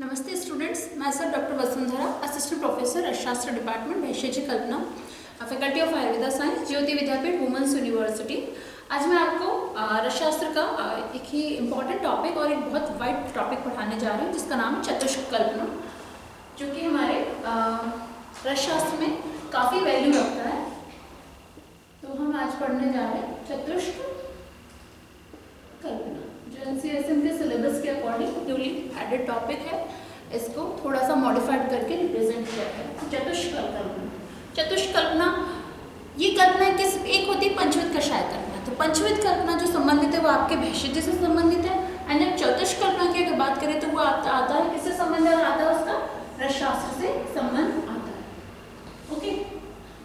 नमस्ते स्टूडेंट्स, मैं sir doctor Vasundhara, assistant professor अर्थशास्त्र डिपार्टमेंट, वैशेजी Kalpana, faculty of Ayurveda science, Jyoti Vidyapeeth women's university. आज मैं आपको अर्थशास्त्र का एक ही इम्पॉर्टेंट टॉपिक और एक बहुत वाइड टॉपिक पढ़ाने जा रही हूँ जिसका नाम है चतुष्क कल्पना, जो कि हमारे अर्थशास्त्र में काफ़ी वैल्यू रखता है। तो हम आज पढ़ने जा रहे हैं चतुष्क कल्पना, जो एनसीईआरटी के सिलेबस के अकॉर्डिंग न्यूली एडेड टॉपिक है। इसको थोड़ा सा मॉडिफाइड करके रिप्रेजेंट किया है। चतुष्क कल्पना, चतुष्क कल्पना ये कल्पना किस एक होती है पंचविध कषाय कल्पना। तो पंचविध कल्पना जो संबंधित है वो आपके भेषज से संबंधित है। एंड जब चतुष्क कल्पना की अगर बात करें तो वो आता है किससे संबंध आता है, उसका रसशास्त्र से संबंध आता है। ओके,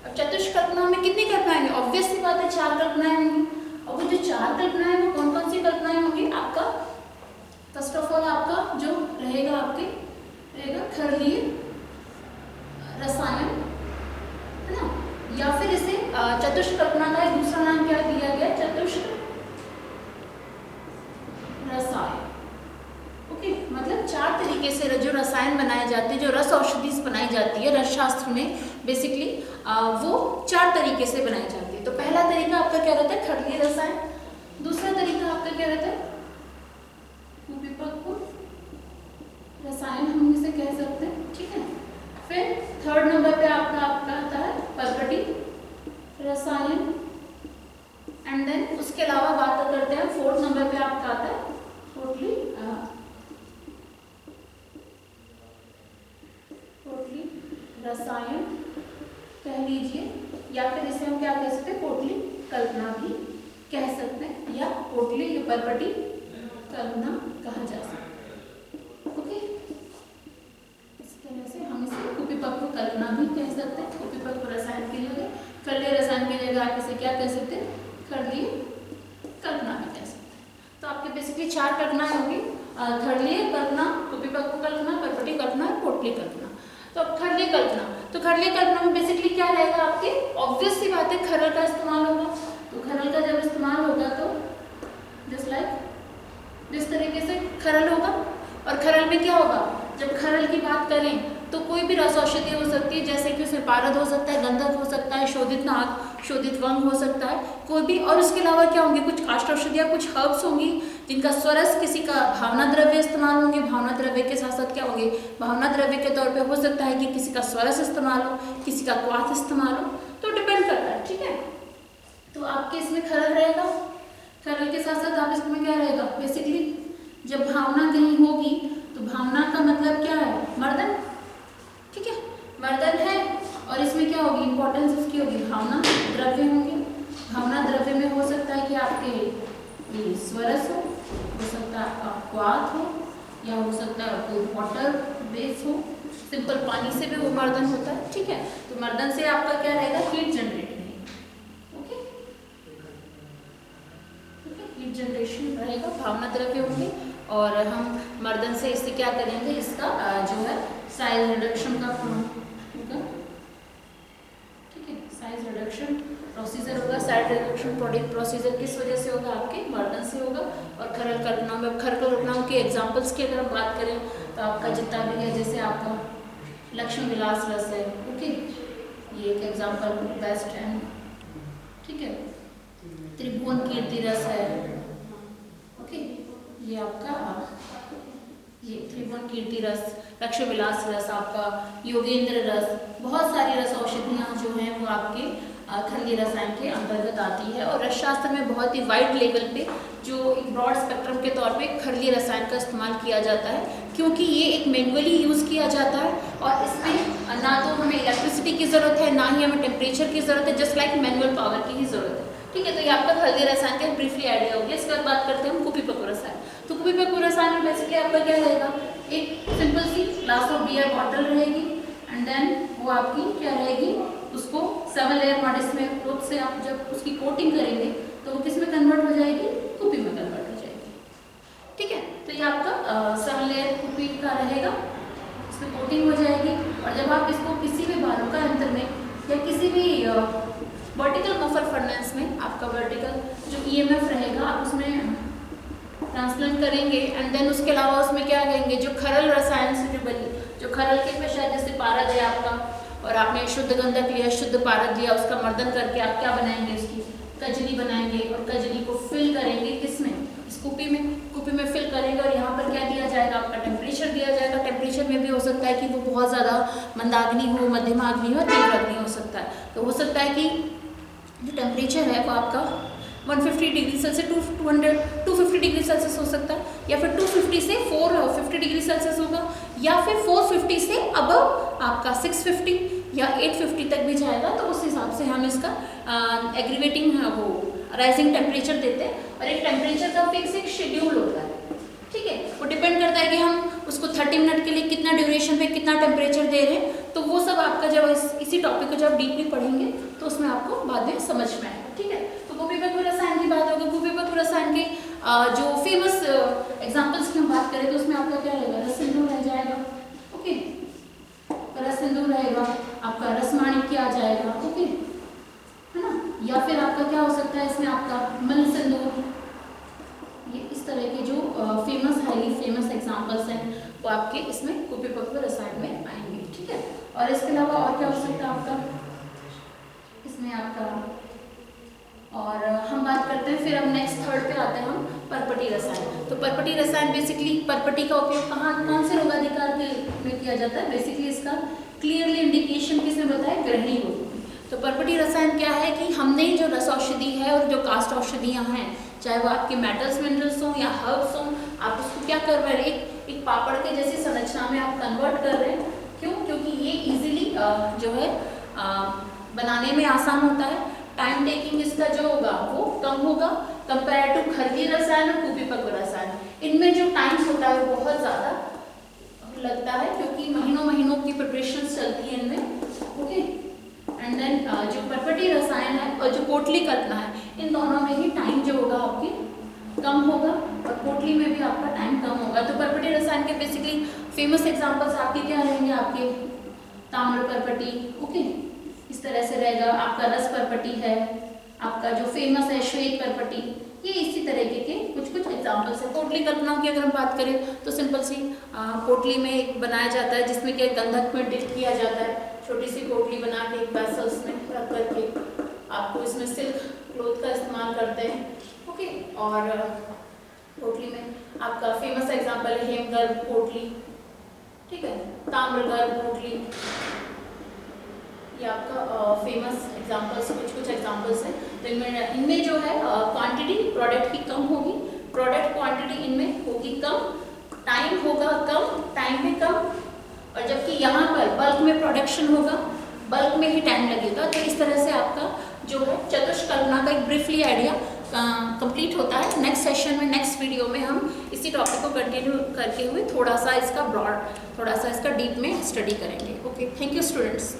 अब चतुष्क कल्पना में कितनी कल्पनाएं होंगी? ऑब्वियस सी बात है 4 कल्पनाएं होंगी। और वो जो 4 कल्पनाएं वो कौन कौन सी कल्पनाएं होंगी? आपका फर्स्ट ऑफ ऑल आपका जो रहेगा खरलीय रसायन, है ना, या फिर इसे चतुष्क कल्पना का एक दूसरा नाम क्या दिया गया? चतुष्क रसायन। ओके, मतलब 4 तरीके से जो रसायन बनाए जाते हैं, जो रस औषधि बनाई जाती है रस शास्त्र में, बेसिकली वो 4 तरीके से बनाई जाती है। तो पहला तरीका आपका क्या रहता है? खरलीय रसायन। दूसरा तरीका आपका क्या रहता है? कुपिपक्व रसायन, हम इसे कह सकते हैं, ठीक है। फिर थर्ड नंबर पे आपका आता है परपटी रसायन। एंड देन उसके अलावा बात करते हैं फोर्थ नंबर पे आपका आता है पोटली रसायन कह लीजिए, या फिर इसे हम क्या कह सकते हैं? पोटली कल्पना भी कह सकते हैं, या पोटली या परपटी कल्पना कहा जा सकता है। ओके, इस तरह से हम इसे कुपिपक्व कल्पना भी कह सकते हैं। कुपिपक्व रसायन की जगह, खरलीय रसायन की जगह आप इसे क्या कह सकते हैं? खरलीय कल्पना भी कह सकते हैं। तो आपके बेसिकली 4 कल्पनाएं होंगी, खरलीय कल्पना, कुपिपक्व कल्पना, परपटी कल्पना और पोटली कल्पना। तो अब खरलीय कल्पना, तो खरलीय कल्पना में बेसिकली क्या रहेगा आपके? ऑब्वियस सी बात है खरल का इस्तेमाल होगा। तो खरल का जब इस्तेमाल होगा तो जस्ट लाइक जिस तरीके से खरल होगा, और खरल में क्या होगा? जब खरल की बात करें तो कोई भी रस औषधि हो सकती है, जैसे कि उसमें पारद हो सकता है, गंधक हो सकता है, शोधित नाक, शोधित वंग हो सकता है कोई भी। और उसके अलावा क्या होंगे? कुछ काष्ठ औषधियाँ, कुछ हर्ब्स होंगी जिनका स्वरस, किसी का भावना द्रव्य इस्तेमाल होंगे। भावना द्रव्य के साथ साथ क्या होंगे? भावना द्रव्य के तौर पे हो सकता है कि किसी का स्वरस इस्तेमाल हो, किसी का क्वाथ इस्तेमाल हो, तो डिपेंड करता है, ठीक है। तो आपके इसमें खरल रहेगा, खरल के साथ साथ आप इसमें क्या रहेगा? बेसिकली जब भावना कहीं होगी तो भावना का मतलब क्या है? मर्दन, ठीक है, मर्दन है। और इसमें क्या होगी? इंपॉर्टेंस इसकी होगी, भावना द्रव्य होंगे। भावना द्रव्य में हो सकता है कि आपके ये स्वरस हो सकता है, आपका क्वाथ हो, या हो सकता है कोई वाटर बेस हो, सिंपल पानी से भी वो मर्दन होता है, ठीक है। तो मर्दन से आपका क्या रहेगा? हीट जनरेट रहेगी। ओके, हीट जनरेशन रहेगा, भावना द्रव्य होंगे। और हम मर्दन से इससे क्या करेंगे? इसका जो है साइज रिडक्शन का होगा, ठीक है, साइज रिडक्शन प्रोसीजर होगा। साइज रिडक्शन प्रोसीजर किस वजह से होगा? आपके मर्दन से होगा। और खरल कल्पना में, खरल कल्पनाओं के एग्जाम्पल्स की अगर हम बात करें तो आपका जितना भी है, जैसे आपका लक्ष्मी विलास रस है, ओके, ये एक एग्जाम्पल बेस्ट है, ठीक है। त्रिभुवन कीर्ति रस है, ओके, ये आपका ये त्रिभुवन कीर्ति रस, लक्ष्मी विलास रस, आपका योगेंद्र रस, बहुत सारी रस औषधियाँ जो हैं वो आपके खरलीय रसायन के अंतर्गत आती है। और रसशास्त्र में बहुत ही वाइड लेवल पे, जो एक ब्रॉड स्पेक्ट्रम के तौर पे खरलीय रसायन का इस्तेमाल किया जाता है, क्योंकि ये एक मैनुअली यूज़ किया जाता है। और इसमें ना तो हमें इलेक्ट्रिसिटी की ज़रूरत है, ना ही हमें टेम्परेचर की ज़रूरत है, जस्ट लाइक मैनुअल पावर की ही ज़रूरत है, ठीक है। तो ये आपका खरलीय रसायन का ब्रीफली आइडिया हो गया। इसके बाद बात करते हैं हम कुपिपक्व रसायन। तो कुपिपक्व रसायन में बेसिकली आपका क्या रहेगा? एक सिंपल सी ग्लास ऑफ बियर बॉटल रहेगी, एंड देन वो आपकी क्या रहेगी? उसको 7 लेयर मॉडल्स में क्लोथ से आप जब उसकी कोटिंग करेंगे तो वो किस में कन्वर्ट हो जाएगी? कुपी में कन्वर्ट हो जाएगी, ठीक है। तो ये आपका 7 लेयर कुपी का रहेगा, इसमें कोटिंग हो जाएगी। और जब आप इसको किसी भी बालों का यंत्र में या किसी भी वर्टिकल मफर फर्नेस में, आपका वर्टिकल जो EMF रहेगा, आप उसमें ट्रांसप्लांट करेंगे। एंड देन उसके अलावा उसमें क्या करेंगे? जो खरल रसायन से और आपने शुद्ध गंधक लिया, शुद्ध पारद लिया, उसका मर्दन करके आप क्या बनाएंगे, उसकी कजली बनाएंगे और कजली को फिल करेंगे किसमें, इस कुपी में फिल करेंगे और यहाँ पर क्या दिया जाएगा, आपका टेम्परेचर दिया जाएगा। टेम्परेचर में भी हो सकता है कि वो बहुत ज़्यादा मंदाग्नि हो, मध्यमाग्नि हो, तीव्र अग्नि हो सकता है। तो हो सकता है कि जो टेम्परेचर है वो आपका 150 डिग्री सेल्सियस 250 डिग्री सेल्सियस हो सकता है, या फिर 250 से 450 डिग्री सेल्सियस होगा, या फिर 450 से अबव आपका 650 या 850 तक भी जाएगा। तो उस हिसाब से हम इसका एग्रीवेटिंग वो राइजिंग टेम्परेचर देते हैं। और एक टेम्परेचर का फिक्स एक शेड्यूल होता है, ठीक है, वो डिपेंड करता है कि हम उसको 30 मिनट के लिए कितना ड्यूरेशन पे कितना टेम्परेचर दे रहे हैं। तो वो सब आपका जब इसी टॉपिक को जब डीपली पढ़ेंगे तो उसमें आपको बाद में समझ में आएगा, ठीक है। तो भूविभक्त रसायन की बात होगी, भूविभक्त रसायन के जो फेमस एग्जाम्पल्स की हम बात करें तो उसमें आपका क्या रहेगा, रस सिंधु रह जाएगा, ओके, रस सिंधु रहेगा, आपका रसमाणिक्य आ जाएगा, ओके, है ना, या फिर आपका क्या हो सकता है इसमें आपका मल सिंधु। ये इस तरह के जो फेमस हाईली फेमस एग्जाम्पल्स हैं वो आपके इसमें भूविभक्त रसायन में आएंगे, ठीक है। और इसके अलावा और क्या हो सकता है आपका इसमें आपका, और हम बात करते हैं फिर हम नेक्स्ट थर्ड पे आते हैं हम परपटी रसायन। तो परपटी रसायन बेसिकली परपटी का उपयोग कहाँ कौन से रोगाधिकार में किया जाता है, बेसिकली इसका क्लियरली इंडिकेशन किसने बताया, ग्रहणी रोग। तो परपटी रसायन क्या है कि हमने जो रस औषधि है और जो कास्ट औषधियाँ हैं, चाहे वो आपके मेटल्स मिनरल्स हों या हर्ब्स हों, आप उसको क्या कर रहे हैं, एक पापड़ के जैसी संरचना में आप कन्वर्ट कर रहे हैं। क्यों? क्योंकि ये इजीली जो है बनाने में आसान होता है, टाइम टेकिंग इसका जो होगा वो कम होगा कंपेयर टू खरगी रसायन और भूविभक्त रसायन। इनमें जो टाइम होता है वो बहुत ज़्यादा लगता है क्योंकि महीनों की प्रिपरेशन चलती है इनमें, ओके। एंड देन जो परपटी रसायन है और जो पोटली कल्पना है, इन दोनों में ही टाइम जो होगा आपके कम होगा और पोटली में भी आपका टाइम कम होगा। तो परपटी रसायन के बेसिकली फेमस एग्जांपल्स आपके क्या रहेंगे, आपके ताम्र परपटी, ओके, इस तरह से रहेगा। आपका रस परपटी है, आपका जो फेमस है श्वेत परपटी, ये इसी तरीके के कुछ एग्जांपल्स है। पोटली कल्पनाओं की अगर हम बात करें तो सिंपल सी पोटली में एक बनाया जाता है जिसमें कि गंधक में डिप किया जाता है, छोटी सी पोटली बना के एक वेसल्स में रख करके आपको इसमें सिल्क क्लोथ का इस्तेमाल करते हैं, ओके। और पोटली में आपका फेमस एग्जाम्पल है हेमगर्भ पोटली, ठीक है, ताम्रगर्भ पोटली, ये आपका फेमस एग्जांपल्स कुछ एग्जांपल्स हैं। तो इनमें जो है क्वांटिटी प्रोडक्ट की कम होगी, प्रोडक्ट क्वांटिटी इनमें होगी कम, टाइम होगा कम, टाइम भी कम, और जबकि यहाँ पर बल्क में प्रोडक्शन होगा, बल्क में ही टाइम लगेगा। तो इस तरह से आपका जो है चतुष्कल्पना का एक ब्रीफली आइडिया कंप्लीट होता है। नेक्स्ट सेशन में, नेक्स्ट वीडियो में हम इसी टॉपिक को कंटिन्यू करते हुए थोड़ा सा इसका ब्रॉड, थोड़ा सा इसका डीप में स्टडी करेंगे। Okay, thank you students.